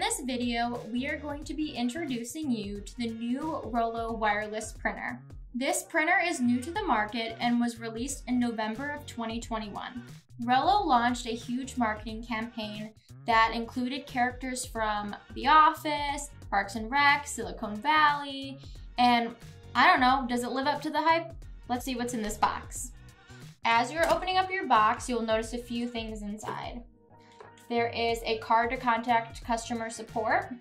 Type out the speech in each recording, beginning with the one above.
this video, we are going to be introducing you to the new Rollo wireless printer. This printer is new to the market and was released in November of 2021. Rollo launched a huge marketing campaign that included characters from The Office, Parks and Rec, Silicon Valley, and I don't know, does it live up to the hype? Let's see what's in this box. As you're opening up your box, you'll notice a few things inside. There is a card to contact customer support,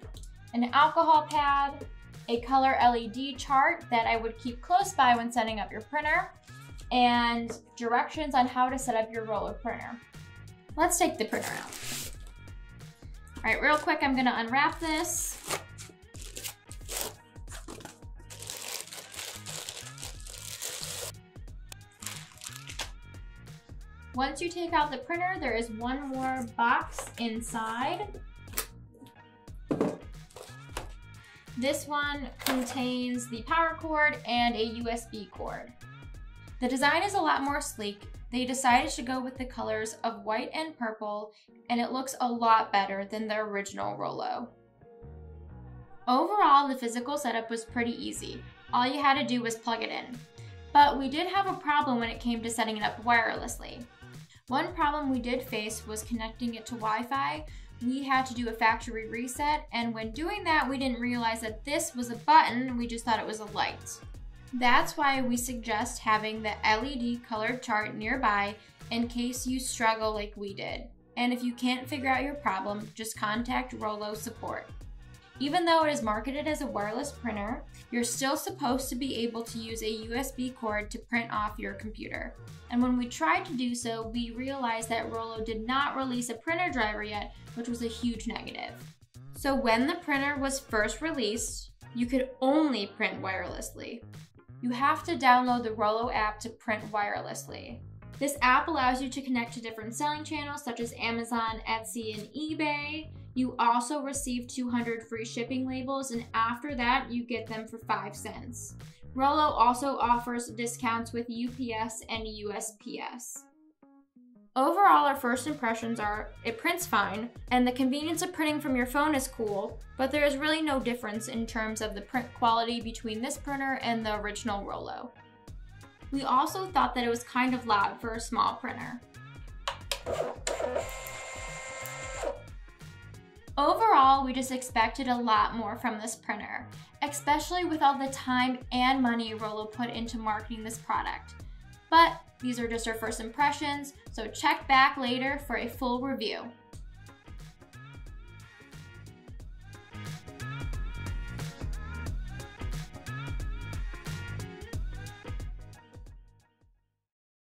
an alcohol pad, a color LED chart that I would keep close by when setting up your printer, and directions on how to set up your Rollo printer. Let's take the printer out. All right, real quick, I'm gonna unwrap this. Once you take out the printer, there is one more box inside. This one contains the power cord and a USB cord. The design is a lot more sleek. They decided to go with the colors of white and purple, and it looks a lot better than the original Rollo. Overall, the physical setup was pretty easy. All you had to do was plug it in. But we did have a problem when it came to setting it up wirelessly. One problem we did face was connecting it to Wi-Fi. We had to do a factory reset, and when doing that, we didn't realize that this was a button, we just thought it was a light. That's why we suggest having the LED colored chart nearby in case you struggle like we did. And if you can't figure out your problem, just contact Rollo support. Even though it is marketed as a wireless printer, you're still supposed to be able to use a USB cord to print off your computer. And when we tried to do so, we realized that Rollo did not release a printer driver yet, which was a huge negative. So when the printer was first released, you could only print wirelessly. You have to download the Rollo app to print wirelessly. This app allows you to connect to different selling channels such as Amazon, Etsy, and eBay. You also receive 200 free shipping labels, and after that, you get them for 5 cents. Rollo also offers discounts with UPS and USPS. Overall, our first impressions are, it prints fine, and the convenience of printing from your phone is cool, but there is really no difference in terms of the print quality between this printer and the original Rollo. We also thought that it was kind of loud for a small printer. Overall, we just expected a lot more from this printer, especially with all the time and money Rollo put into marketing this product. But these are just our first impressions, so check back later for a full review.